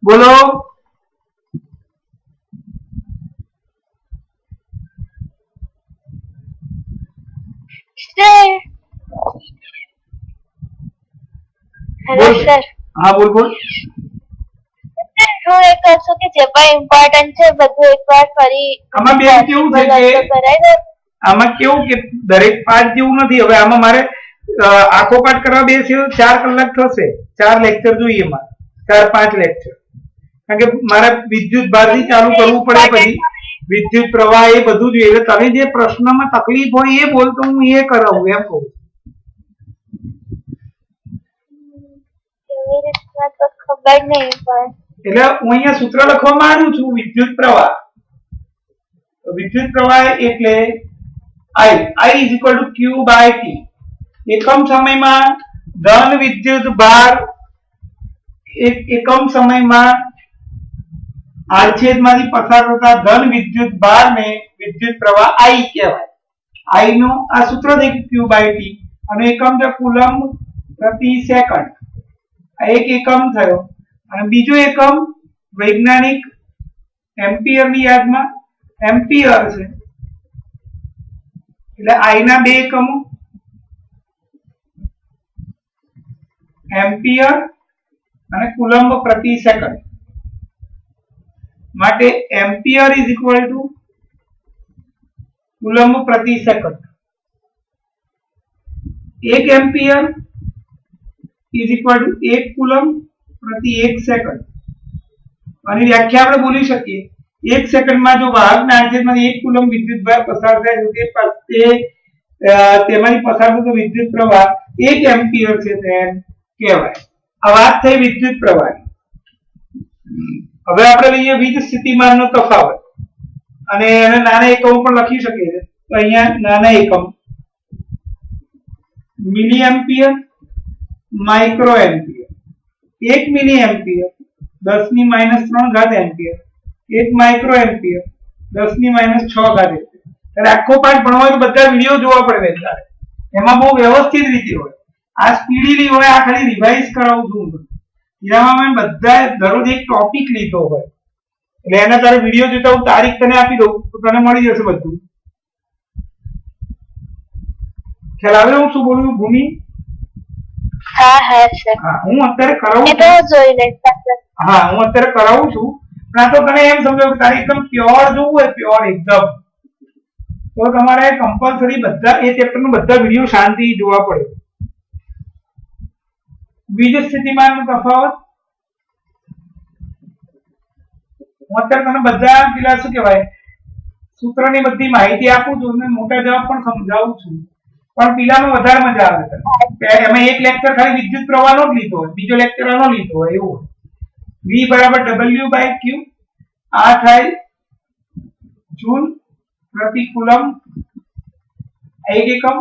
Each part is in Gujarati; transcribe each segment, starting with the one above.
बोलो। सर हेलो बोल सर। हाँ बोल बोल। હું એક કહું છું કે જે પણ ઇમ્પોર્ટન્ટ છે બધું એકવાર ફરી આમાં બેન કેવું છે કે કરાય દો। આમાં કેવું કે દરેક પાઠ જેવું નથી। હવે આમાં મારે આખો પાઠ કરવા બેસ્યો 4 કલાક થશે। 4 લેક્ચર જોઈએ એમાં 4-5 લેક્ચર, કારણ કે મારે વિદ્યુત ભારથી ચાલુ કરવું પડે, પછી વિદ્યુત પ્રવાહ એ બધું જોઈએ। એટલે તમે જે પ્રશ્નમાં તકલીફ હોય એ બોલ તો હું એ કરાવું એમ કહું। કેવી રીતના તો ખબર નહીં પણ એટલે હું અહીંયા સૂત્ર લખવા માંગુ છું વિદ્યુત પ્રવાહ। તો વિદ્યુત પ્રવાહ એટલે I is equal to Q by T। એકમ સમયમાં ધન વિદ્યુત ભાર એકમ સમયમાં આડછેદમાંથી પસાર થતા ધન વિદ્યુત ભારને વિદ્યુત પ્રવાહ I કહેવાય। I નું આ સૂત્ર છે Q by T અને એકમ છે કુલમ્બ પ્રતિ સેકન્ડ। આ એક એકમ થયો અને બીજો એકમ વૈજ્ઞાનિક એમ્પિયરની યાદમાં એમ્પિયર છે। એટલે I ના બે એકમો એમ્પિયર અને કુલમ્બ પ્રતિ સેકન્ડ માટે ampere is equal to coulomb પ્રતિ second. 1 ampere is equal to 1 coulomb પ્રતિ 1 સેકન્ડ। આની વ્યાખ્યા આપણે બોલી શકીએ 1 સેકન્ડમાં જો વાહકના આડછેદમાંથી 1 કુલમ્બ વિદ્યુતભાર પસાર થાય તો તેમાંથી પસાર થતો વિદ્યુત પ્રવાહ 1 એમ્પિયર છે તેમ કહેવાય। આ વાત થઈ વિદ્યુત પ્રવાહની। હવે આપણે લઈએ વીજ સ્થિતિમાનનો તફાવત અને એને નાના એકમો પણ લખી શકીએ છીએ। તો અહીંયા નાના એકમ મિલી એમ્પિયર, માઇક્રો એમ્પિયર। 1 મિલી એમ્પિયર 10 ની -3 ઘાત એમ્પિયર, 1 માઇક્રો એમ્પિયર 10 ની -6 ઘાત એમ્પિયર। એટલે આખો પાઠ ભણવા હોય તો બધા વિડિયો જોવા પડે ત્યારે, એમાં બહુ વ્યવસ્થિત રીતે હોય। આ સ્પીડીલી હોય, આ ખાલી રિવાઇઝ કરાવું છું। એમાં મેં બધા દરરોજ એક ટોપિક લીધો હોય એટલે એના તારે વિડિયો જોતા હું તારીખ તને આપી દઉં તો તને મળી જશે બધું। ખ્યાલ આવે હું શું બોલું ભૂમિ? હા હા સર હા હું અત્યારે કરાવું એ તો જોઈ લેતા સર। હા હું અત્યારે કરાવું છું પણ આ તો તને એમ સમજો કે તારે એકદમ પ્યોર જોવું હોય, પ્યોર એકદમ, તો તમારે કમ્પલસરી બધા એ ચેપ્ટરનું બધા વિડિયો શાંતિથી જોવા પડે। વીજ સ્થિતિમાનનો તફાવત હું અત્યારે તને બધા પેલા શું કહેવાય સૂત્રની બધી માહિતી આપું છું અને મોટા જવાબ પણ સમજાવું છું, પણ પેલામાં વધારે મજા આવે તને। એમાં એક લેક્ચર ખાલી વિદ્યુત પ્રવાહનો જ લીધો હોય, બીજો લેક્ચર આનો લીધો હોય એવું હોય। V બરાબર W/Q, આ થાય જૂલ પ્રતિ કુલમ્બ એક એકમ,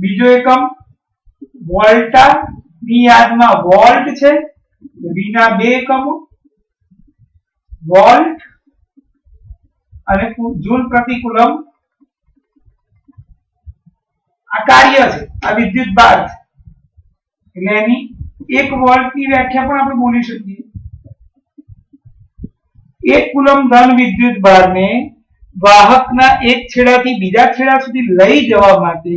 બીજો એકમ વોલ્ટા ની યાદમાં વોલ્ટ છે, V ના બે એકમો વોલ્ટ અને જૂલ પ્રતિ કુલમ્બ આ કાર્ય છે, આ વિદ્યુત ભાર છે। એટલે એની 1 વોલ્ટની વ્યાખ્યા પણ આપણે બોલી શકીએ। 1 કુલમ્બ ધન વિદ્યુત ભારને વાહકના એક છેડાથી બીજા છેડા સુધી લઈ જવા માટે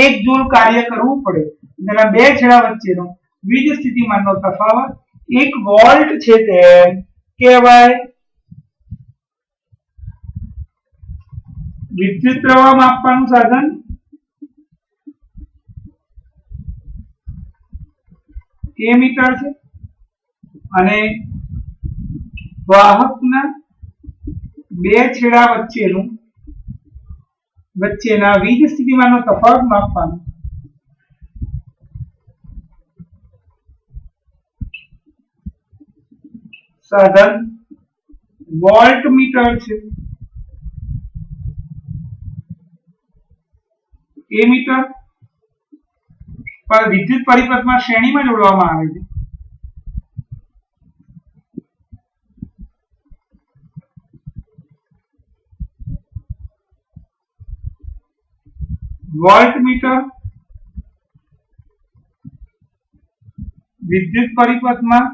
1 જૂલ કાર્ય કરવું પડે। તેના બે છેડા વચ્ચેનો વીજ સ્થિતિમાનનો તફાવત 1 વોલ્ટ છે તેમ કહેવાય। વિદ્યુત પ્રવાહ માપવાનું સાધન એમીટર છે અને વાહકના બે છેડા વચ્ચેના વીજ સ્થિતિમાનનો તફાવત માપવાનો સાધન વોલ્ટમીટર છે। એમીટર પર વિદ્યુત પરિપથમાં શ્રેણીમાં જોડવામાં આવે છે। વોલ્ટમીટર વિદ્યુત પરિપથમાં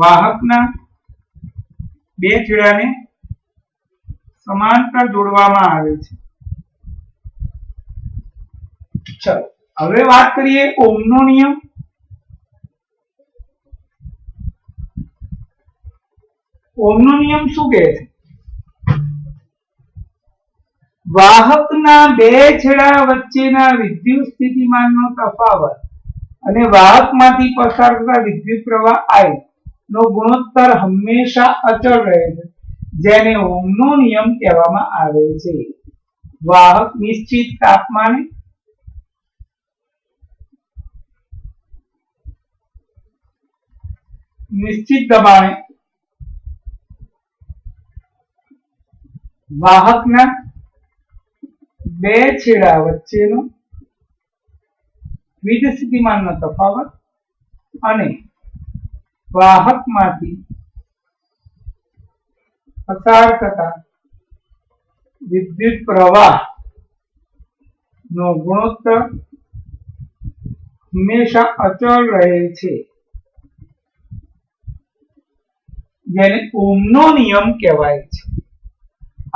વાહકના બે છેડાને સમાંતર જોડવામાં આવે છે. ચલો હવે વાત કરીએ ઓહમનો નિયમ. ઓહમનો નિયમ શું કહે છે? વાહકના બે છેડા વચ્ચેના વિદ્યુત સ્થિતિમાનનો તફાવત અને વાહકમાંથી પસાર થતા વિદ્યુત પ્રવાહ I નો ગુણોત્તર હંમેશા અચળ રહે છે, જેને ઓહમનો નિયમ કહેવામાં આવે છે. વાહક નિશ્ચિત તાપમાને નિશ્ચિત દબાણે વાહકના બે છેડા વચ્ચેનો વિદ્યુત સ્થિતિમાનનો તફાવત અને વાહકમાંથી પસાર થતા વિદ્યુત પ્રવાહ નો ગુણોત્તર હંમેશા અચળ રહે છે, જેને ઓહમનો નિયમ કહેવાય છે.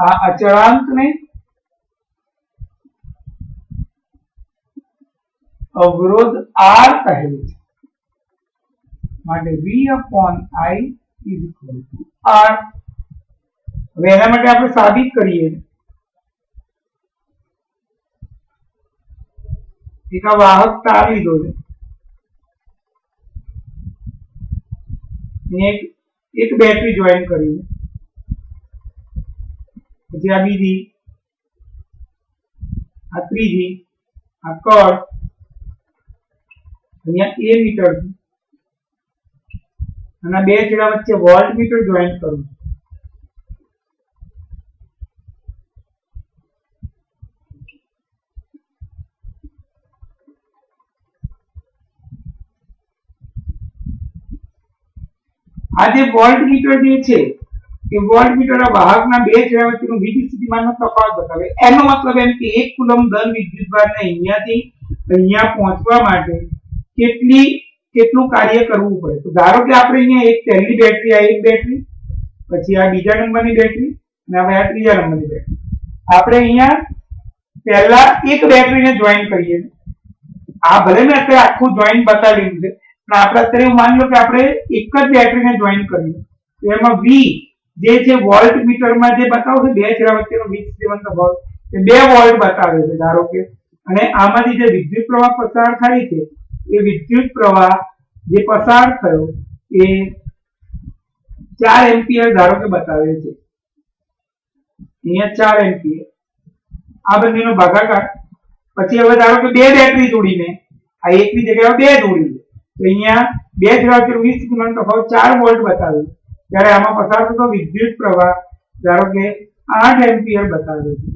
આ અચળાંકને અવરોધ R કહે છે. માટે V/I R. હવે એના માટે આપણે સાબિત કરીએ. એક આ વાહક તાર લીધો છે, એક બેટરી જોઈન કરી, પછી આ બીજી, આ ત્રીજી, આ કળ, અહીંયા A મીટર અને બે છેડા વચ્ચે વોલ્ટ મીટર જોઈન કરું. આ જે વોલ્ટ મીટર જે છે એ વોલ્ટ મીટર આ વાહકના બે છેડા વચ્ચેનો વિદ્યુત સ્થિતિમાનનો તફાવત બતાવે. એનો મતલબ એમ કે 1 કુલમ ધન વિદ્યુતભારને અહીંયાથી અહીંયા પહોંચવા માટે કેટલું કાર્ય કરવું પડે. તો ધારો કે આપણે અહીંયા એક પહેલી બેટરી, આ એક બેટરી, પછી આ બીજા નંબરની બેટરી અને હવે આ ત્રીજા નંબરની બેટરી. આપણે અહીંયા પહેલા એક બેટરીને જોઈન કરીએ. આ ભલે મેં અત્યારે આખું જોઈન બતાવેલું છે, પણ આપણે અત્યારે એવું માની લો કે આપણે એક જ બેટરીને જોઈન કરીએ તો એમાં V જે છે વોલ્ટ મીટરમાં જે બતાવશે બે છેડા વચ્ચેનો વિદ્યુત સ્થિતિમાન તફાવત એ 2 વોલ્ટ બતાવે છે ધારો કે. અને આમાંથી જે વિદ્યુત પ્રવાહ પસાર થાય છે એ વિદ્યુત પ્રવાહ જે પસાર થયો એ 4 એમ્પિયર ધારો કે બતાવે છે. અહીંયા 4 એમ્પિયર. આ બંનેનો ભાગાકાર. પછી હવે ધારો કે બે બેટરી જોડીને આ એકની જગ્યાએ બે જોડી તો અહીંયા બે છેડા વચ્ચેનો વિદ્યુત સ્થિતિમાન તફાવત 4 વોલ્ટ બતાવે છે, ત્યારે આમાં પસાર થતો વિદ્યુત પ્રવાહ ધારો કે 8 એમ્પિયર બતાવે છે.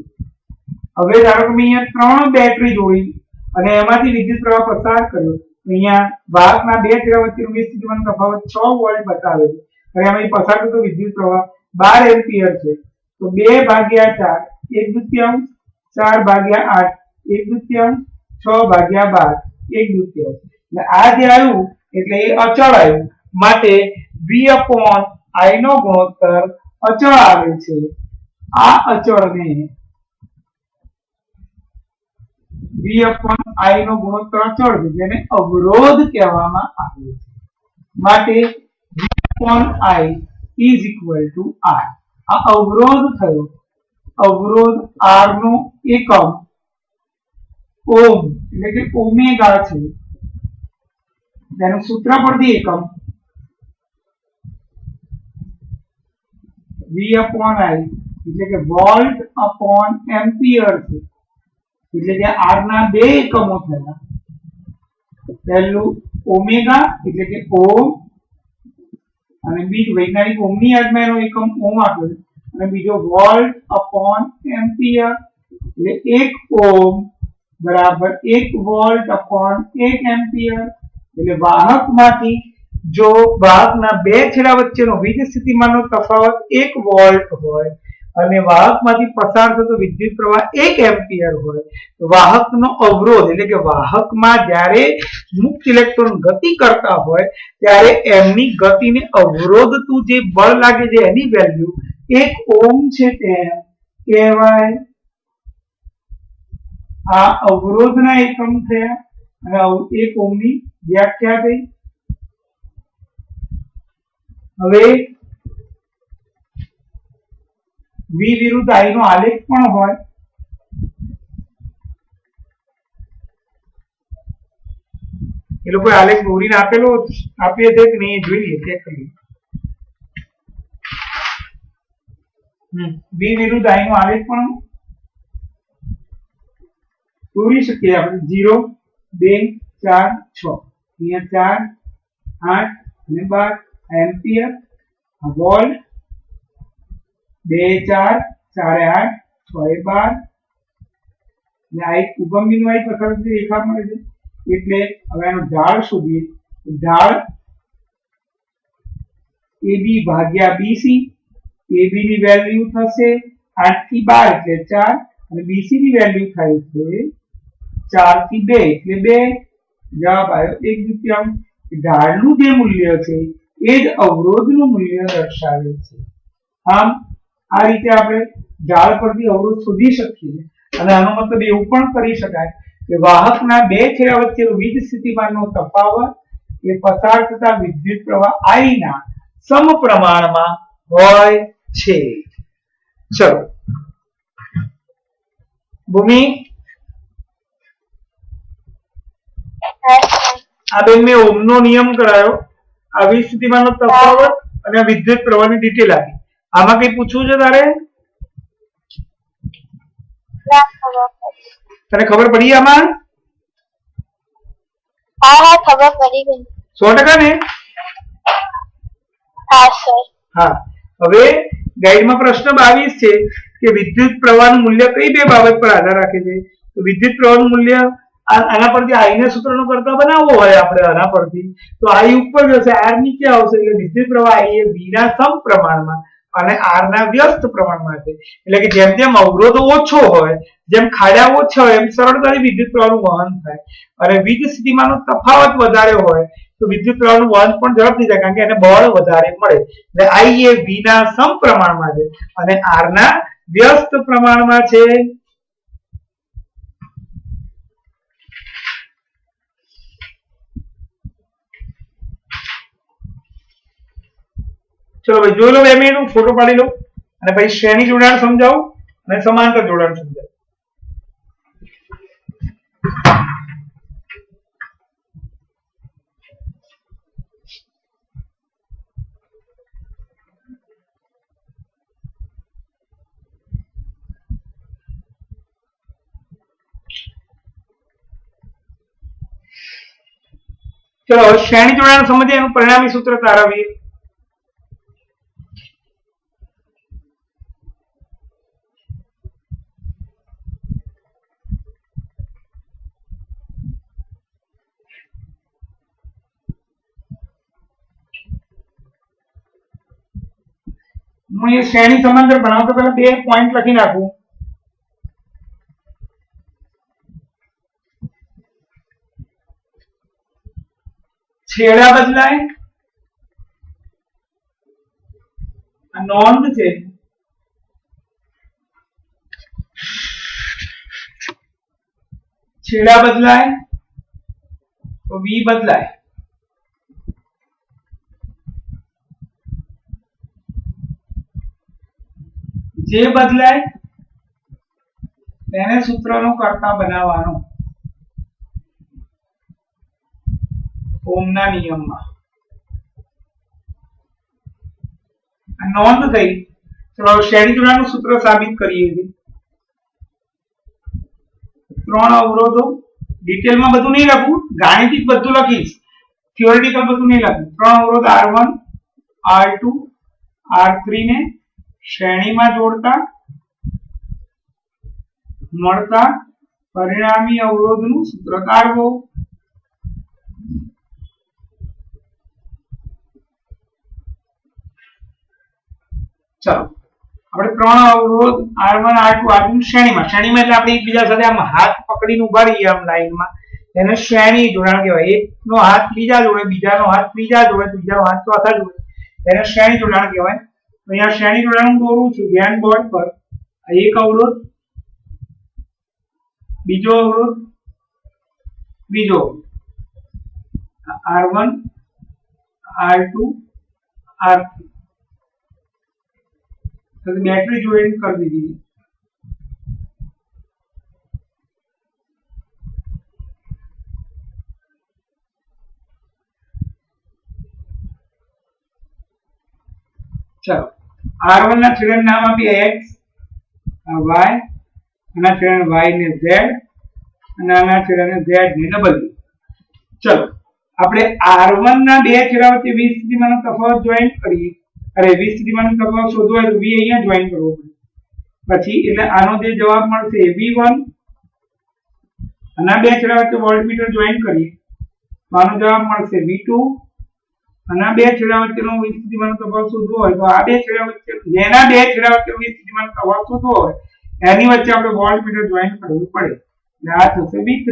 હવે ધારો કે મેં અહીંયા 3 બેટરી જોડી અને એમાંથી વિદ્યુત પ્રવાહ પસાર કર્યો. અહીંયા વાહકના બે છેડા વચ્ચેનો વિદ્યુત સ્થિતિમાન તફાવત 6 વોલ્ટ બતાવે છે, અને આમાંથી પસાર થતો વિદ્યુત પ્રવાહ 12 એમ્પિયર છે. તો 2/4 1/2, 4/8 1/2, 6/12 1/2. એટલે આ જે આવ્યું એટલે એ અચળ આવ્યું, માટે V/I નો ગુણોત્તર અચળ આવે છે. આ અચળને V/I નો ગુણોત્તર અચળ છે, જેને અવરોધ કહેવામાં આવે છે. માટે V/I R. આ અવરોધ થયો. અવરોધ R નો એકમ ઓહમ એટલે કે ઓમેગા છે, તેનું સૂત્ર પરથી એકમ V/I એટલે કે વોલ્ટ અપોન એમ્પિયર છે. એટલે કે R ના બે એકમો થયા. પહેલું ઓમેગા એટલે કે ઓહમ અને બીજું વૈજ્ઞાનિક ઓહમની યાદમાં એનો એકમ ઓહમ આપ્યો છે, અને બીજો વોલ્ટ અપોન એમ્પિયર એટલે 1 ઓહમ બરાબર 1 વોલ્ટ અપોન 1 એમ્પિયર. એટલે વાહકમાંથી જો વાહકના બે છેડા વચ્ચેનો વિદ્યુત સ્થિતિમાનનો તફાવત 1 વોલ્ટ હોય અને વાહકમાંથી પસાર થતો વિદ્યુત પ્રવાહ 1 એમ્પિયર હોય, વાહકનો અવરોધ એટલે કે વાહકમાં જ્યારે મુક્ત ઇલેક્ટ્રોન ગતિ કરતા હોય ત્યારે એમની ગતિને અવરોધતું જે બળ લાગે છે એની વેલ્યુ 1 ઓહ્મ છે તેમ કહેવાય. આ અવરોધના એકમ થયા અને 1 ઓહ્મની વ્યાખ્યા થઈ. હવે V વિરુદ્ધ I નો આલેખ પણ હોય. એ લોકો આલેખ દોરીને આપીએ છે કે નહીં જોઈએ ચેક કરીએ. V વિરુદ્ધ I નો આલેખ પણ દોરી શકીએ આપણે. 0 2 4 6 અહીંયા 4 8 અને 12 એમ્પિયર વોલ્ટ 2 4 4 8 6 12 ને આ એક ઉગમ બિંદુ આવી પસાર થતી રેખા મળે છે. એટલે હવે આનો ઢાળ શોધીએ. ઢાળ AB ભાગ્યા BC. AB ની વેલ્યુ થશે 8 થી 12 એટલે 4 અને BC ની વેલ્યુ થાય છે 4 થી 2 એટલે 2. જવાબ આવ્યો 1/2. ઢાળનું જે મૂલ્ય છે એ જ અવરોધનું મૂલ્ય દર્શાવે છે. આમ આ રીતે આપણે ઢાળ પરથી અવરોધ શોધી શકીએ. અને આનો મતલબ એવું પણ કરી શકાય કે વાહકના બે છેડા વચ્ચેનો વીજ સ્થિતિમાનનો તફાવત એ પસાર થતા વિદ્યુત પ્રવાહ I ના સમપ્રમાણમાં હોય છે. ચલો ભૂમિ, આ બેન મેં ઓહ્મનો નિયમ કરાયો, આ વીજ સ્થિતિમાનનો તફાવત અને આ વિદ્યુત પ્રવાહની ડિટેલ આપી. આમાં કઈ પૂછવું છે તારે? તને ખબર પડી આમાં? હા ખબર પડી ગઈ. 100% ને? હા સર. હા, હવે ગાઈડમાં પ્રશ્ન 22 છે કે વિદ્યુત પ્રવાહનું મૂલ્ય કઈ બે બાબત પર આધાર રાખે છે? તો વિદ્યુત પ્રવાહનું મૂલ્ય આના પરથી I ના સૂત્રનો કરતા બનાવવો હોય આપણે આના પરથી તો I ઉપર જશે, R નીચે આવશે. એટલે વિદ્યુત પ્રવાહ I એ V ના સમપ્રમાણમાં અને R ના વ્યસ્ત પ્રમાણમાં છે. એટલે કે જેમ જેમ અવરોધ ઓછો હોય, જેમ ખાડા ઓછા હોય એમ સરળતાથી વિદ્યુત પ્રવાહનું વહન થાય. અને વીજ સ્થિતિમાનનો તફાવત વધારે હોય તો વિદ્યુત પ્રવાહનું વહન પણ ઝડપથી થાય કારણ કે એને બળ વધારે મળે. એટલે I એ V ના સમપ્રમાણમાં છે અને R ના વ્યસ્ત પ્રમાણમાં છે. ચલો ભાઈ જોઈ લો 2 મિનિટ, ફોટો પાડી લો અને પછી શ્રેણી જોડાણ સમજાવો અને સમાંતર જોડાણ સમજાવો. ચલો શ્રેણી જોડાણ સમજીએ. એનું પરિણામી સૂત્ર તારવીએ. હું એ શ્રેણી સમાંતર બનાવતો પહેલા 2 પોઈન્ટ લખી નાખું. છેડા બદલાય, આ નોંધ છે. છેડા બદલાય તો V બદલાય. જે બદલાય તેને સૂત્રનો કર્તા બનાવવાનો ઓહ્મના નિયમમાં. આ નોંધ થઈ. ચલો શ્રેણી જોડાણનું સૂત્ર સાબિત કરીએ છીએ. 3 અવરોધો, ડિટેલમાં બધું નહીં લખું, ગાણિતિક બધું લખીશ, થિયોરેટિકલ બધું નહીં લખું. 3 અવરોધ R1 R2 R3 ને શ્રેણીમાં જોડતા મળતા પરિણામી અવરોધનું સૂત્ર કાઢવો. ચલો આપણે ત્રણ અવરોધ R1 R2 R2 શ્રેણીમાં એટલે આપણે એકબીજા સાથે આમ હાથ પકડીને ઉભા રહીએ આમ લાઈનમાં, એને શ્રેણી જોડાણ કહેવાય. એકનો હાથ બીજા જોડે, બીજાનો હાથ ત્રીજા જોડે, ત્રીજાનો હાથ ચોથા જોડે, એને શ્રેણી જોડાણ કહેવાય. તો અહીંયા શ્રેણી જોડાણ હું દોરું છું ધ્યાન બોર્ડ પર. એક અવરોધ, બીજો અવરોધ, બીજો R1 R2 R3 તો બેટરી જોઈન કરી દીધી. ચલો R1 ના છેડાને નામ આપીએ x, y, આના છેડાને y ને z, અને આના છેડાને z ને w. ચલો આપણે R1 ના બે છેડા વચ્ચે 20 સ્થિતિમાનનો તફાવત જોઈન કરીએ. અરે 20 સ્થિતિમાનનો તફાવત શોધવો હોય તો v અહીંયા જોઈન કરવો પડે. પછી એટલે આનો જે જવાબ મળશે v1, આના બે છેડા વચ્ચે વોલ્ટમીટર જોઈન કરીએ તો આનો જવાબ મળશે v2, આના બે છેડા વચ્ચેનો 20 સ્થિતિમાનનો તફાવત શોધવો હોય તો આ બે છેડા વચ્ચે જેના બે છેડા વચ્ચેનો 20 સ્થિતિમાનનો તફાવત શોધવો હોય એની વચ્ચે આપણે વોલ્ટમીટર જોઈન કરવું પડે. એટલે આ થશે v3.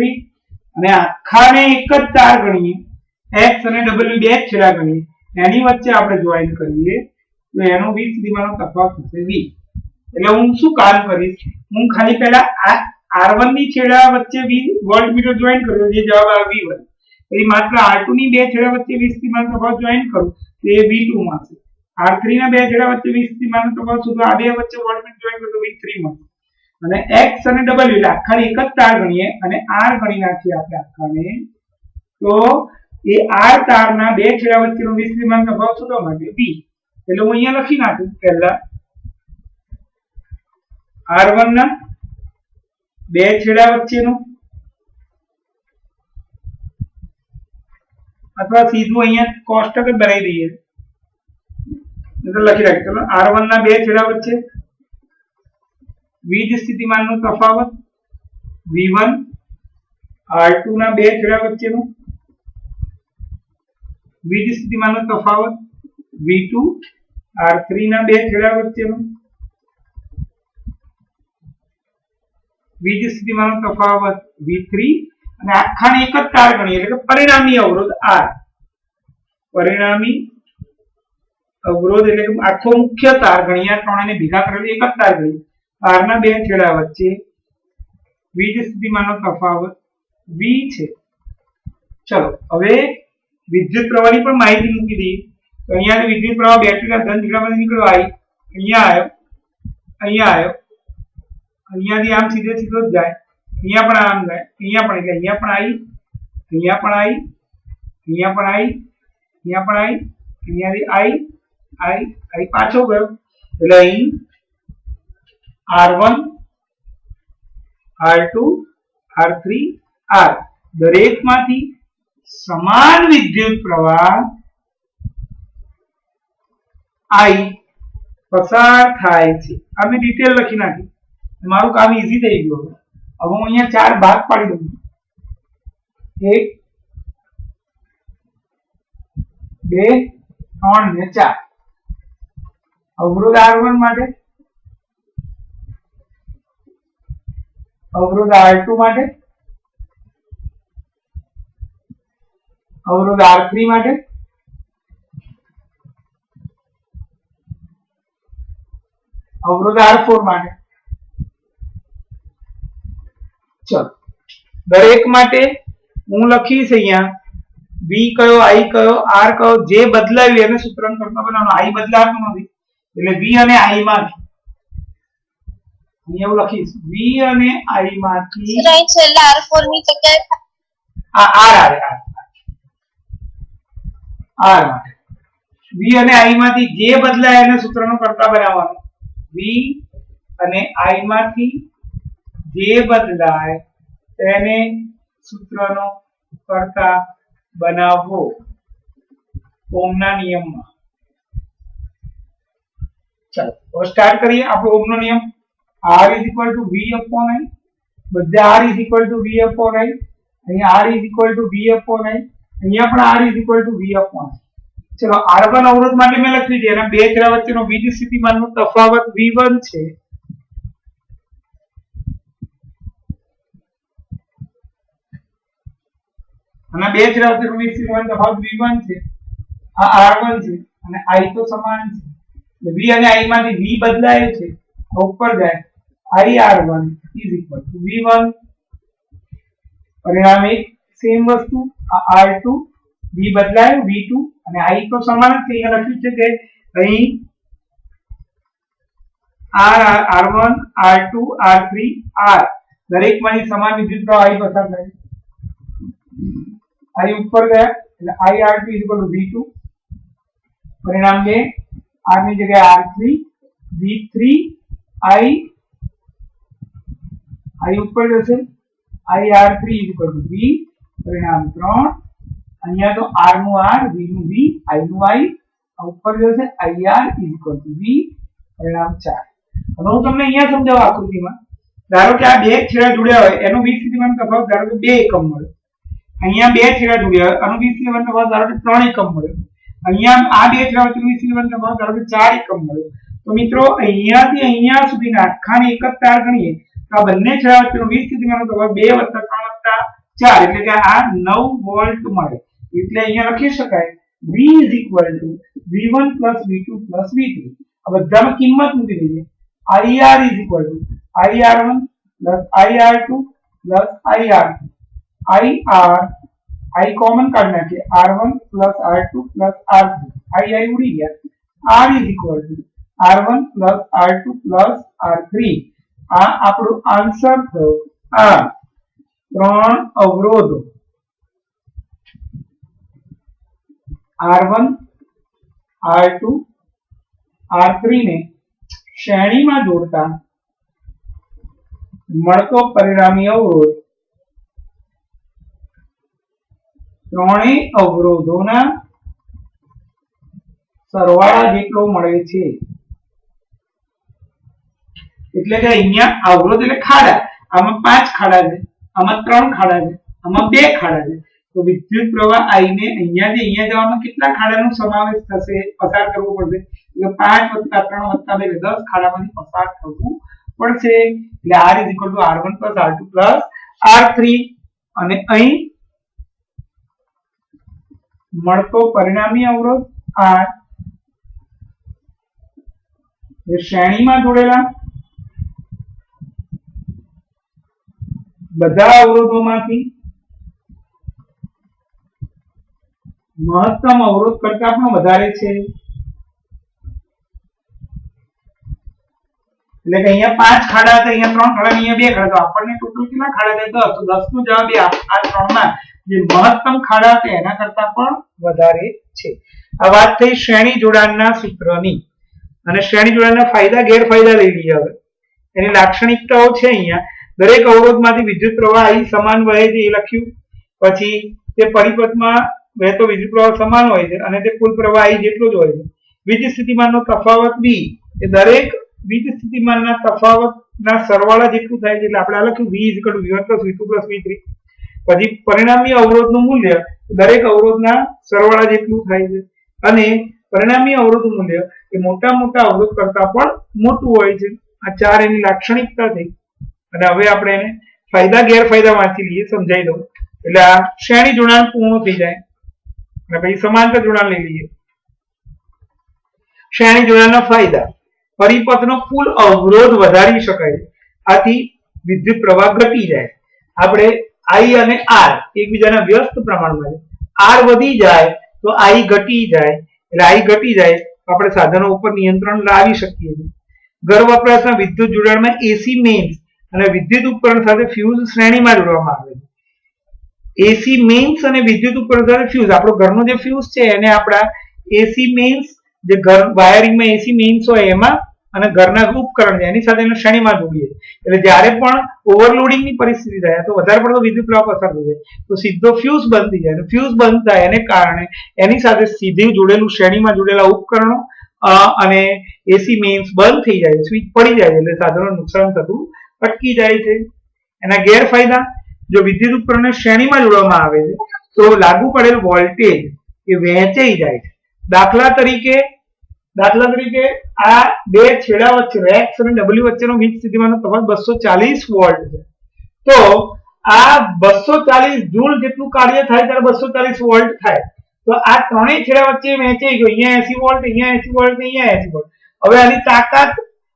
અને આખાને એક જ તાર ગણીએ, x અને w બે જ છેડા ગણીએ, એની વચ્ચે આપણે જોઈન કરીએ તો એનો 20 સ્થિતિમાનનો તફાવત થશે v. એટલે હું શું કામ કરીશ, હું ખાલી પહેલા આ R1 ની છેડા વચ્ચે વોલ્ટમીટર જોઈન કર્યો, જે જવાબ આવે v1. પછી માત્ર R2 ની બે છેડા વચ્ચે 20 સ્થિતિમાનનો તફાવત જોઈન કરું તો એ v2 મળશે. R3 ના બે છેડા વચ્ચે 20 સ્થિતિમાનનો તફાવત શોધો, આ બે વચ્ચે વોલ્ટમીટર જોઈન કરું તો v3 મળશે. અને x અને w એટલે આખાને એક જ તાર ગણીએ અને r ગણી નાખીએ આપણે આખાને, તો એ r તારના બે છેડા વચ્ચેનો 20 સ્થિતિમાનનો તફાવત શોધવા માટે v. એટલે હું અહીંયા લખી નાખું પહેલા R1 ના બે છેડા વચ્ચેનો, અથવા સીધું અહીંયા કોષ્ટક જ બનાવી દઈએ તો લખી રાખીએ. ચલો R1 ના બે છેડા વચ્ચે વીજ સ્થિતિમાનનો તફાવત v1, R2 ના બે છેડા વચ્ચેનો વીજ સ્થિતિમાનનો તફાવત v2, R3 ના બે છેડા વચ્ચેનો વીજ સ્થિતિમાનનો તફાવત v3, અને આખાને એક જ તાર ગણીએ એટલે કે પરિણામી અવરોધ R. પરિણામી અવરોધ એટલે કે આખો મુખ્ય તાર ગણીએ, આ ત્રણેયને ભેગા કરેલી એક જ તાર ગણીએ. તારના બે છેડા વચ્ચે વીજ સ્થિતિમાનનો તફાવત v છે. ચલો હવે વિદ્યુત પ્રવાહની પણ માહિતી મૂકી દઈએ. તો અહીંયા વિદ્યુત પ્રવાહ બેટરીના ધન છેડામાંથી નીકળ્યો I, અહીંયા આવ્યો, અહીંયા આવ્યો, અહીંયાથી આમ સીધે સીધો જ જાય, અહીંયા પણ આમ જાય, અહીંયા પણ, એટલે અહીંયા પણ I, અહીંયા પણ I, અહીંયા પણ I, અહીંયા પણ I, અહીંયાથી I પાછો ગયો. એટલે અહીં R1, R2, R3, R દરેકમાંથી સમાન વિદ્યુત પ્રવાહ I પસાર થાય છે. અમે ડિટેલ લખી નાખી, મારું કામ ઈઝી થઈ ગયું. હવે હું અહીંયા ચાર ભાગ પાડી દઉં, 1 2 3 ને 4. અવરોધ R1 માટે, અવરોધ R2 માટે, અવરોધ R3 માટે, અવરોધ R4 માટે. ચલો દરેક માટે હું લખીશ અહીંયા v કયો, I કયો, R કયો, જે બદલાયું એને સૂત્રણ કરતા બનાવવાનું. I બદલાતું નથી એટલે v અને I માંથી અહીંયા એવું લખીશ, v અને I માંથી છેલ્લા R4 ની જગ્યાએ R માટે v અને I માંથી જે બદલાય એને સૂત્રનો કરતા બનાવવાનું. v અને I માંથી જે બદલાય તેને સૂત્રનો કરતા બનાવવો ઓહમના નિયમમાં. ચાલો હવે સ્ટાર્ટ કરીએ આપણો ઓહમનો નિયમ. R = V upon I, બધા R = V upon I, અહીંયા R = V upon I, અહીંયા પણ R = V upon I. ચલો R1 અવરોધ માટે મેં લખ્યું છે એના બે છેડા વચ્ચેનો વિદ્યુત સ્થિતિમાનનો તફાવત V1 છે. અને બે છેડા વચ્ચેનો વિદ્યુત સ્થિતિમાનનો તફાવત V1 છે. આ R1 છે અને I તો સમાન છે. V અને I માંથી V બદલાય છે. ઉપર જાય IR1 = V1. પરિણામ એક સેમ વસ્તુ. આ R2 V બદલાય V2 અને I તો સમાન જ છે. અહીંયા લખ્યું છે કે અહીં R1 R2 R3 R દરેકમાંથી સમાન વિદ્યુત પ્રવાહ I પસાર થાય છે. I ઉપર ગયા એટલે IR2 = V2. પરિણામ બે R ની જગ્યાએ R3 V3 I ઉપર જશે IR3 = V. પરિણામ 3. અહીંયા તો R નું R V નું V I નું I ઉપર જશે IR = V. પરિણામ 4. હવે હું તમને અહીંયા સમજાવું આકૃતિમાં. ધારો કે આ બે છેડા જોડ્યા હોય એનો વિદ્યુત સ્થિતિમાન તફાવત ધારો કે 2 એકમ મળે. અહીંયા બે છેડા જોડ્યા હોય એનો વિદ્યુત સ્થિતિમાન તફાવત ધારો કે 3 એકમ મળે. અહીંયા આ બે છેડા વચ્ચેનો વિદ્યુત સ્થિતિમાન તફાવત ધારો કે 4 એકમ મળે. તો મિત્રો અહીંયાથી અહીંયા સુધીના આખાને એક જ તાર ગણીએ તો આ બંને છેડા વચ્ચેનો વિદ્યુત સ્થિતિમાનનો તફાવત 2 + 3 + 4 એટલે કે આ 9 વોલ્ટ મળે. એટલે અહીંયા લખી શકાય V = V1 + V2 + V3. આ બધામાં કિંમત મૂકી દઈએ. IR = IR1 + IR2 + IR3. I common કાઢી નાખીએ R1 + R2 + R3. I ઉડી ગયા. R = R1 + R2 + R3. આ આપણો આન્સર થયો. આ ત્રણ અવરોધો R1 R2 R3 ને શ્રેણીમાં જોડતા મળતો પરિણામી અવરોધ ત્રણેય અવરોધોના સરવાળા જેટલો મળે છે. એટલે કે અહીંયા અવરોધ એટલે ખાડા. આમાં 5 ખાડા છે, આમાં 3 ખાડા છે, આમાં 2 ખાડા છે. તો વિદ્યુત પ્રવાહ I ને અહીંયાથી અહીંયા જવામાં કેટલા ખાડાનો સમાવેશ થશે, પસાર કરવો પડશે? એટલે 5 + 3 + 2 એટલે 10 ખાડામાંથી પસાર થવું પડશે. એટલે R = R1 + R2 + R3. અને અહીં મળતો પરિણામી અવરોધ R એ શ્રેણીમાં જોડેલા બધા અવરોધોમાંથી મહત્તમ અવરોધ કરતા પણ વધારે છે. એટલે કે અહીંયા 5 ખાડા હતા, અહીંયા 3 ખાડા, અહીંયા 2 ખાડા. તો આપણને ટોટલ કેટલા ખાડા થાય? 10. તો 10 નો જવાબ આ 3 માં જે મહત્તમ ખાડા હતા એના કરતા પણ વધારે છે. આ વાત થઈ શ્રેણી જોડાણના સૂત્રની. અને શ્રેણી જોડાણના ફાયદા ગેરફાયદા લઈ લઈએ. હવે એની લાક્ષણિકતાઓ છે અહીંયા. દરેક અવરોધમાંથી વિદ્યુત પ્રવાહ I સમાન વહે છે એ લખ્યું. પછી તે પરિપથમાં વહેતો વિદ્યુત પ્રવાહ સમાન હોય છે અને તે કુલ પ્રવાહ I જેટલો જ હોય છે. વિદ્યુત સ્થિતિમાનનો તફાવત B એ દરેક વિદ્યુત સ્થિતિમાનના તફાવતના સરવાળા જેટલું થાય છે. એટલે આપણે આ લખ્યું V = V1 + V2 + V3. પછી પરિણામી અવરોધનું મૂલ્ય દરેક અવરોધના સરવાળા જેટલું થાય છે. અને પરિણામી અવરોધનું મૂલ્ય એ મોટા અવરોધ કરતા પણ મોટું હોય છે. આ 4 એની લાક્ષણિકતા થઈ. અને હવે આપણે એને ફાયદા ગેરફાયદા વાંચી લઈએ, સમજાઈ દઉં. એટલે આ શ્રેણી જોડાણ પૂર્ણ થઈ જાય. અને પછી સમાંતર જોડાણ લઈ લઈએ. શ્રેણી જોડાણના ફાયદા: પરિપથનો કુલ અવરોધ વધારી શકાય. આથી વિદ્યુત પ્રવાહ ઘટી જાય. આપણે I અને R એકબીજાના વ્યસ્ત પ્રમાણમાં છે. R વધી જાય તો I ઘટી જાય. એટલે I ઘટી જાય તો આપણે સાધનો ઉપર નિયંત્રણ લાવી શકીએ છીએ. ઘર વપરાશના વિદ્યુત જોડાણમાં AC મેઇન્સ અને વિદ્યુત ઉપકરણ સાથે ફ્યુઝ શ્રેણીમાં જોડવામાં આવે છે. AC મેઇન્સ અને વિદ્યુત ઉપકરણ સાથે ફ્યુઝ, આપણો ઘરનો જે ફ્યુઝ છે એને આપણા AC મેઇન્સ, જે ઘર વાયરિંગમાં AC મેઇન્સ હોય એમાં, અને ઘરના ઉપકરણ છે એની સાથે એને શ્રેણીમાં જોડીએ. એટલે જ્યારે પણ ઓવરલોડિંગની પરિસ્થિતિ થાય તો વધારે પડતો વિદ્યુત પ્રવાહ પસાર થઈ જાય તો સીધો ફ્યુઝ બંધ થઈ જાય. ફ્યુઝ બંધ થાય એને કારણે એની સાથે સીધું જોડેલું શ્રેણીમાં જોડેલા ઉપકરણો અને AC મેઇન્સ બંધ થઈ જાય, સ્વિચ પડી જાય. એટલે સાધનો નુકસાન થતું અટકી જાય છે. એના ગેરફાયદા: જો વિદ્યુત ઉપકરણને શ્રેણીમાં જોડવામાં આવે છે તો લાગુ પડેલ વોલ્ટેજ એ વહેંચાઈ જાય છે. દાખલા તરીકે આ બે છેડા વચ્ચે એક્સ અને ડબલ્યુ વચ્ચેનો વીજ સ્થિતિમાનનો તફાવત 240 વોલ્ટ છે. તો આ 240 જૂલ જેટલું કાર્ય થાય ત્યારે 240 વોલ્ટ થાય. તો આ ત્રણેય છેડા વચ્ચે વહેંચાઈ ગયો. અહીંયા 80 વોલ્ટ, અહીંયા 80 વોલ્ટ, અહીંયા 80 વોલ્ટ. હવે આની તાકાત,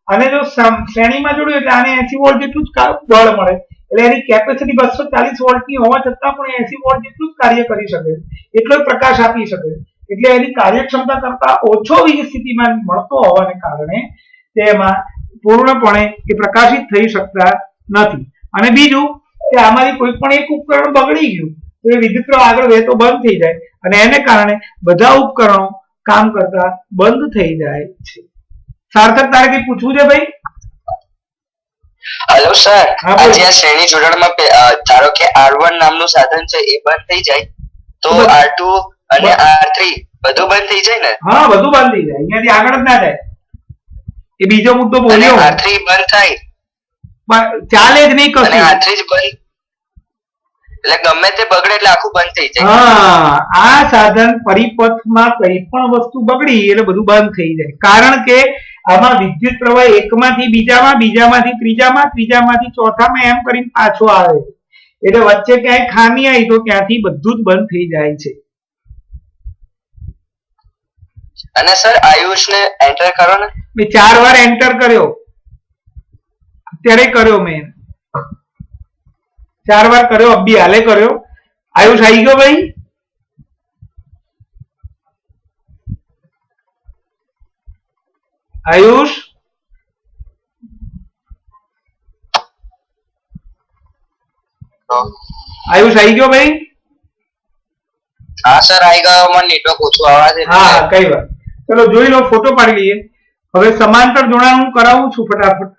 અને જો શ્રેણીમાં જોડ્યું એટલે આને 80 વોલ્ટ જેટલું જ બળ મળે. એટલે એની કેપેસિટી 240 વોલ્ટની હોવા છતાં પણ 80 વોલ્ટ જેટલું જ કાર્ય કરી શકે, એટલો જ પ્રકાશ આપી શકે. એટલે એની કાર્યક્ષમતા કરતા ઓછો વીજ સ્થિતિમાન મળતો હોવાને કારણે તેમાં પૂર્ણપણે એ પ્રકાશિત થઈ શકતા નથી. અને બીજું કે આમાંથી કોઈ પણ એક ઉપકરણ બગડી ગયું તો એ વિદ્યુત પ્રવાહ આગળ વહેતો બંધ થઈ જાય અને એને કારણે બધા ઉપકરણો કામ કરતા બંધ થઈ જાય છે. સાર્થક, તારે કઈ પૂછવું છે ભાઈ? હેલો સર, આજે આ શ્રેણી જોડાણમાં ધારો કે R1 નામનું સાધન છે એ બંધ થઈ જાય તો R2 અને R3 બધું બંધ થઈ જાય ને? હા, બધું બંધ થઈ જાય, અહીંયાથી આગળ જ ના જાય. એ બીજો મુદ્દો બોલ્યો. R3 બંધ થાય ચાલે જ નહીં કશું. R3 જ બંધ, એટલે ગમે તે બગડે એટલે આખું બંધ થઈ જાય. હા, આ સાધન પરિપથમાં કઈ પણ વસ્તુ બગડી એટલે બધું બંધ થઈ જાય. કારણ કે આમાં વિદ્યુત પ્રવાહ એકમાંથી બીજામાં, બીજામાંથી ત્રીજામાં, ત્રીજામાંથી ચોથામાં એમ કરીને પાછો આવે. એટલે વચ્ચે ક્યાંય ખામી આવી તો ત્યાંથી બધું જ બંધ થઈ જાય છે. અને સર આયુષ ને એન્ટર કરો ને. મેં 4 વાર એન્ટર કર્યો, અત્યારે કર્યો મેં 4 વાર કર્યો, અબ્બી હાલે કર્યો. આયુષ આવી ગયો ભાઈ? આયુષ આયુષ આવી ગયો ભાઈ? હા સર આવી ગયો, મને નેટવર્ક ઓછું આવે છે. હા, કઈ વાત. ચલો જોઈ લો, ફોટો પાડી લઈએ. હવે સમાંતર જોડાણ હું કરાવું છું ફટાફટ.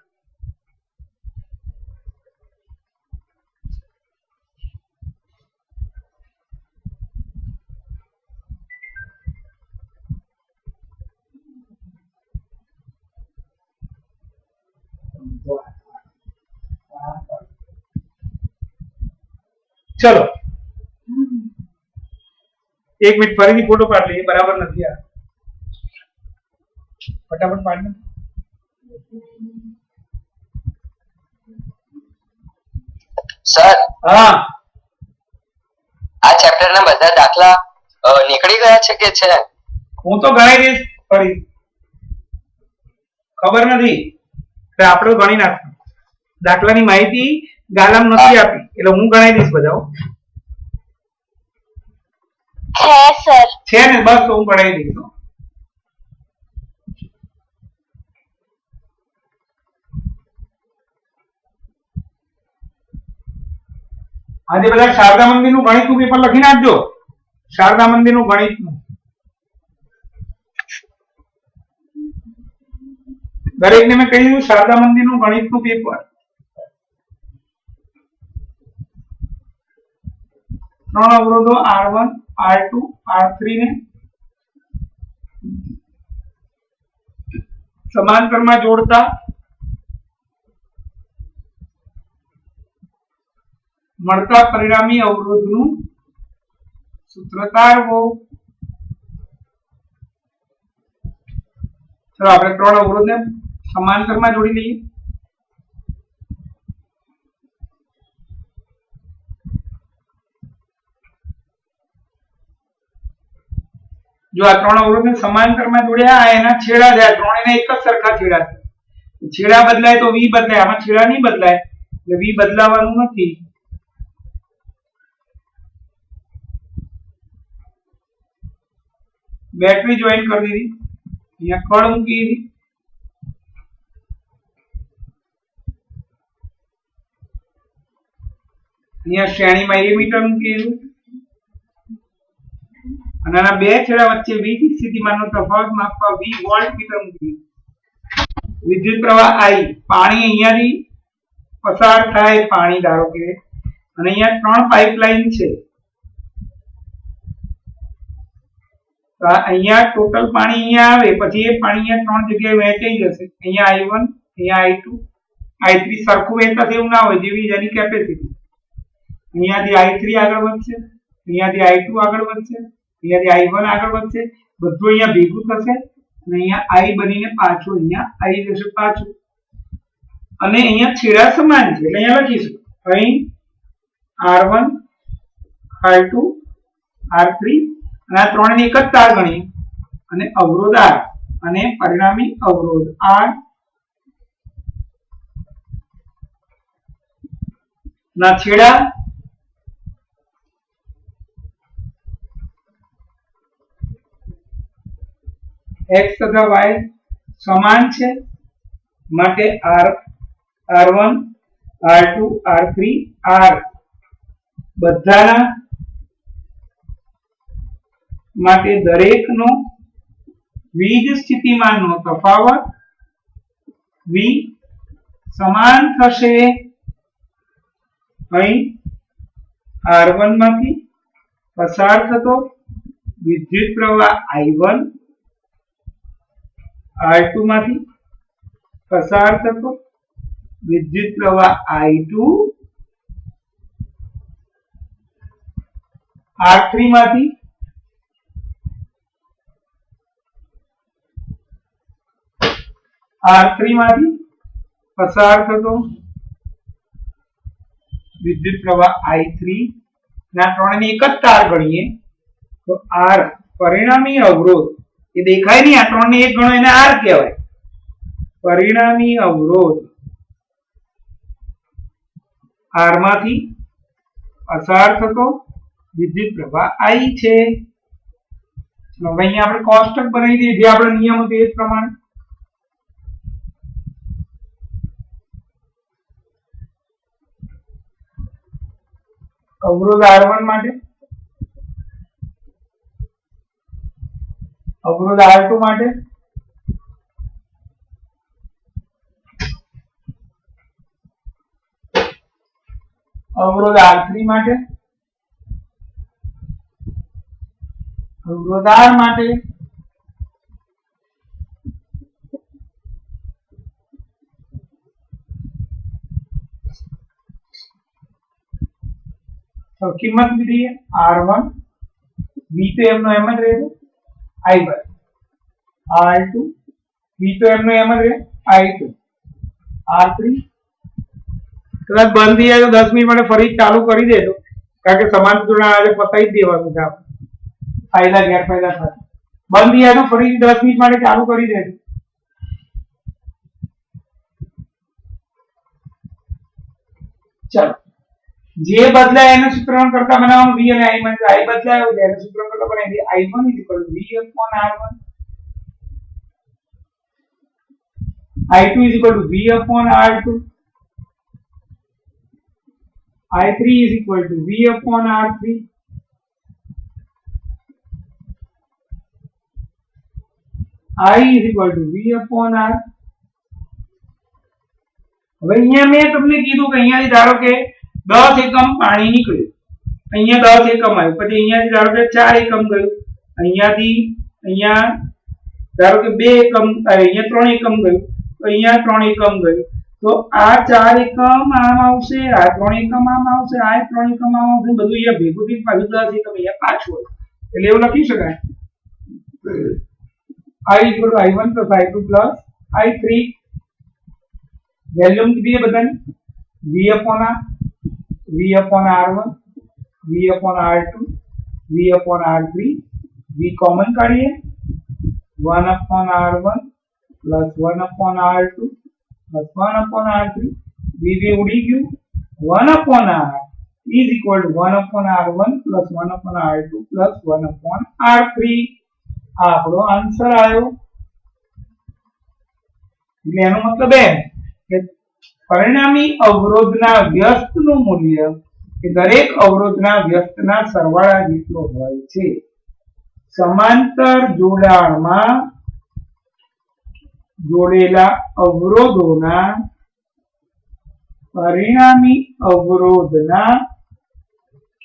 ચલો 1 મિનિટ ફરીથી ફોટો પાડી લઈએ, બરાબર નથી આ. ફટાફટ પાડી. સર હા, આ ચેપ્ટર ના બધા દાખલા નીકળી ગયા છે કે છે? હું તો ગણાઈ દઈશ, ફરી ખબર નથી કે આપણે ગણી નાખશું. દાખલાની માહિતી ગાલામ નથી આપી એટલે હું ગણાઈ દઈશ બધા. છે સર. છે ને? બસ તો હું ગણાઈ દઈશ. આજે બધા શારદા મંદિરનું ગણિતનું પેપર લખી નાખજો. શારદા મંદિરનું ગણિતનું દરેકને મેં કહી દીધું. શારદા મંદિરનું ગણિતનું પેપર 3 અવરોધો R1 R2 R3 ને સમાંતરમાં જોડતા મળતા પરિણામી અવરોધનું સૂત્ર તારવો. ચલો આપણે 3 અવરોધને સમાંતરમાં જોડી લઈએ. જો આ 3 અવરોધને સમાંતરમાં જોડ્યા, એના છેડા થયા 3, એના એક જ સરખા છેડા છે. છેડા બદલાય તો V બદલાય, આમાં છેડા નહીં બદલાય એટલે V બદલાવાનું નથી. બેટરી જોઈન કરી દીધી, અહીંયા કળ મૂકી દીધી. અહીંયા શ્રેણીમાં એમીટર મૂકી દીધું અને આના બે છેડા વચ્ચે વીજ સ્થિતિમાનનો તફાવત માપવા V વોલ્ટમીટર મૂકી દીધું. વિદ્યુત પ્રવાહ I, પાણી અહીંયાથી પસાર થાય, પાણી ધારો કે, અને અહીંયા 3 પાઇપલાઇન છે. અહીંયા ટોટલ પાણી અહીંયા આવે પછી એ પાણી અહીંયા 3 જગ્યાએ વહેંચાઈ જશે. અહીંયા I1, અહીંયા I2, I3 સરખું વહેતા એવું ના હોય, જેવી જેની કેપેસિટી. અહીંયાથી I3 આગળ વધશે, અહીંયાથી I2 આગળ વધશે, અહીંયાથી I1 આગળ વધશે, બધું અહીંયા ભેગું થશે અને અહીંયા i બનીને પાછું અહીંયા i જશે પાછું અને અહીંયા છેડા સમાન છે એટલે અહીંયા લખીશું અહીં r1 r2 r3 અને આ ત્રણને એક જ તાર ગણીએ અને અવરોધ r અને પરિણામી અવરોધ r ના છેડા x તથા y સમાન છે માટે r1 r2 r3 r બધાના માટે દરેકનો વીજ સ્થિતિમાનનો તફાવત v સમાન થશે અહીં r1 માંથી પસાર થતો વિદ્યુત પ્રવાહ i1 r2 માંથી પસાર થતો વિદ્યુત પ્રવાહ i2 r3 માંથી પસાર થતો વિદ્યુત પ્રવાહ i3 ના ત્રણને એક જ તાર ગણીએ તો r પરિણામી અવરોધ એ દેખાય નહીં આ ત્રણને એક ગણો એને r કહેવાય પરિણામી અવરોધ r માંથી પસાર થતો વિદ્યુત પ્રવાહ i છે ચલો હવે અહીંયા આપણે કોષ્ટક બનાવી દઈએ જે આપણો નિયમ હતો એ જ પ્રમાણે અવરોધ r1 માટે અવરોધ r2 માટે અવરોધ r3 માટે અવરોધ r માટે તો કિંમત લીધી r1 v તો એમનો એમ જ રહેશે i1 r2 v તો એમનો એમ જ રહે i2 r3 કદાચ બંધ થઈ જાય તો 10 મિનિટ માટે ફરી ચાલુ કરી દેજો કારણ કે સમાન જોડાણ આજે પતાવી જ દેવાનું છે આપણે ફાયદા ગેરફાયદા થાય બંધ થઈ જાય તો ફરી 10 મિનિટ માટે ચાલુ કરી દેજો ચાલો જે બદલાય એનું સૂત્રણ કરતા બનાવવાનું v અને i માં i બદલાયો એટલે એનું સૂત્રણ કરતા બનાવી i1 v r1 i2 v r2 i3 v r3 i v r હવે અહીંયા મેં તમને કીધું કે અહીંયાથી ધારો કે 10 એકમ પાણી નીકળ્યું અહીંયા 10 એકમ આવ્યું પછી અહીંયાથી ધારો કે 4 એકમ ગયું અહીંયાથી અહીંયા ધારો કે 2 એકમ અહીંયા 3 એકમ ગયું તો અહીંયા 3 એકમ ગયું તો આ 4 એકમ આમ આવશે આ 3 એકમ આમ આવશે આ 3 એકમ આમ આવશે બધું અહીંયા ભેગું થઈ પાછું 10 એકમ અહીંયા પાછું એટલે એવું લખી શકાય i = i1 + i2 + i3 value કીધી બધાની v r1 v r2 v r3 v common કાઢીએ 1 r1 + 1 r2 + 1 r3 v ઉડી ગયું 1 r = 1 r1 + 1 r2 + 1 r3 આપણો આન્સર આવ્યો એટલે એનો મતલબ એ કે પરિણામી અવરોધના વ્યસ્તનું મૂલ્ય એ દરેક અવરોધના વ્યસ્તના સરવાળા જેટલો હોય છે સમાંતર જોડાણમાં જોડેલા અવરોધોના પરિણામી અવરોધના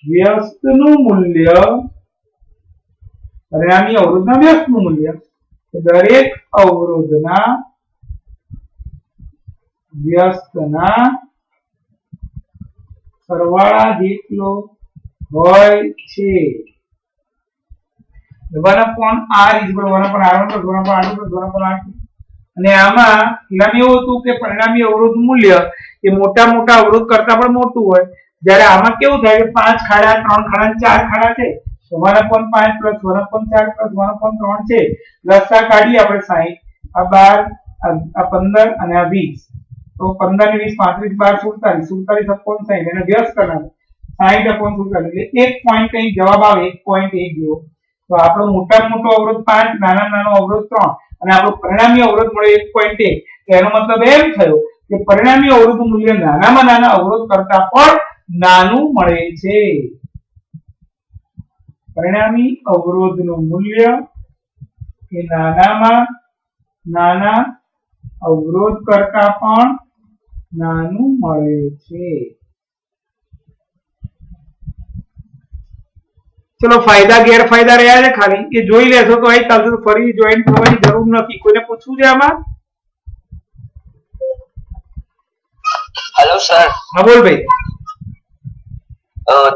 વ્યસ્તનું મૂલ્ય પરિણામી અવરોધના વ્યસ્તનું મૂલ્ય દરેક અવરોધના વ્યસ્તના સરવાળા જેટલો હોય છે 1/r is equal to 1/r1 plus 1/r2 plus 1/r2. અને આમાં પેલામાં એવું હતું કે પરિણામી અવરોધ મૂલ્ય એ મોટા મોટા અવરોધ કરતા પણ મોટું હોય, જ્યારે આમાં કેવું થાય કે 5 ખાડા 3 ખાડા 4 ખાડા છે તો 1/5 plus 1/4 plus 1/3 છે. લસા કાઢીએ આપણે 60, આ 12, આ 15 અને આ 20. તો 15 ને 20 35 12 47 47/60 એને વ્યસ્ત કરનાર 60/47 એટલે 1 પોઈન્ટ કઈ જવાબ આવે 1.1 જેવો. તો આપણો મોટામાં મોટો અવરોધ 5, નાનામાં નાનો અવરોધ 3 અને આપણો પરિણામી અવરોધ મળ્યો 1.1. તો એનો મતલબ એમ થયો કે પરિણામી અવરોધનું મૂલ્ય નાનામાં નાના અવરોધ કરતા પણ નાનું મળે છે. પરિણામી અવરોધનું મૂલ્ય એ નાનામાં નાના અવરોધ કરતા પણ નાનું મળે છે. ચલો ફાયદા ગેરફાયદા રહ્યા છે ખાલી એ જોઈ લેશો તો અહીં ચાલશે. ફરી જોઈન થવાની જરૂર નથી. કોઈને પૂછવું છે આમાં? Hello sir. હા બોલ ભાઈ.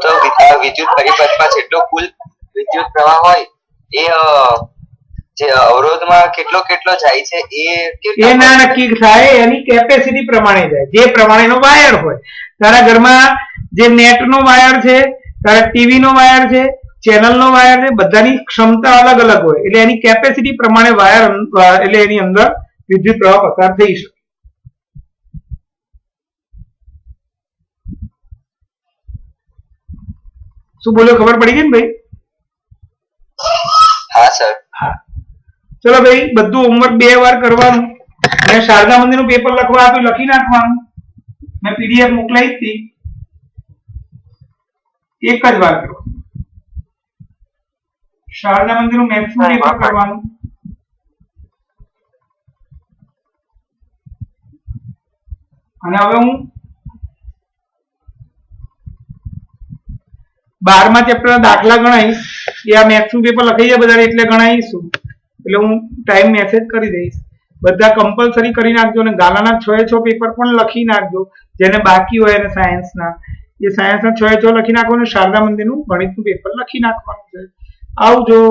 તો વિદ્યુત પરિપથમાં જેટલો કુલ વિદ્યુત પ્રવાહ હોય એ જે અવરોધમાં કેટલો કેટલો જાય છે એ ના નક્કી થાય, એની કેપેસિટી પ્રમાણે જાય. જે પ્રમાણેનો વાયર હોય, તારા ઘરમાં જે નેટ નો વાયર છે, તારા ટીવી નો વાયર છે, ચેનલ નો વાયર છે, બધાની ક્ષમતા અલગ અલગ હોય એટલે એની કેપેસિટી પ્રમાણે વાયર એટલે એની અંદર વિદ્યુત પ્રવાહ પસાર થઈ શકે. શું બોલ્યો ખબર પડી ગઈ ને ભાઈ? હા સર. હા ચલો ભાઈ, બધું હોમવર્ક 2 વાર કરવાનું અને શારદા મંદિરનું પેપર લખવા આપ્યું લખી નાખવાનું. મેં પીડીએફ મોકલાઈ હતી, એક જ વાર કરવાનું. શારદા મંદિરનું મેથ્સનું પેપર કરવાનું. અને હવે હું 12મા ચેપ્ટરના દાખલા ગણાઈશ. એ આ મેથ્સનું પેપર લખાઈ જાય બધા એટલે ગણાઈશું. એટલે હું ટાઈમ મેસેજ કરી દઈશ. બધા કમ્પલસરી કરી નાખજો અને ગાલાના 6 એ 6 પેપર પણ લખી નાખજો જેને બાકી હોય અને સાયન્સના. એ સાયન્સના 6 એ 6 લખી નાખો અને શારદા મંદિરનું ગણિતનું પેપર લખી નાખવાનું છે. આવજો.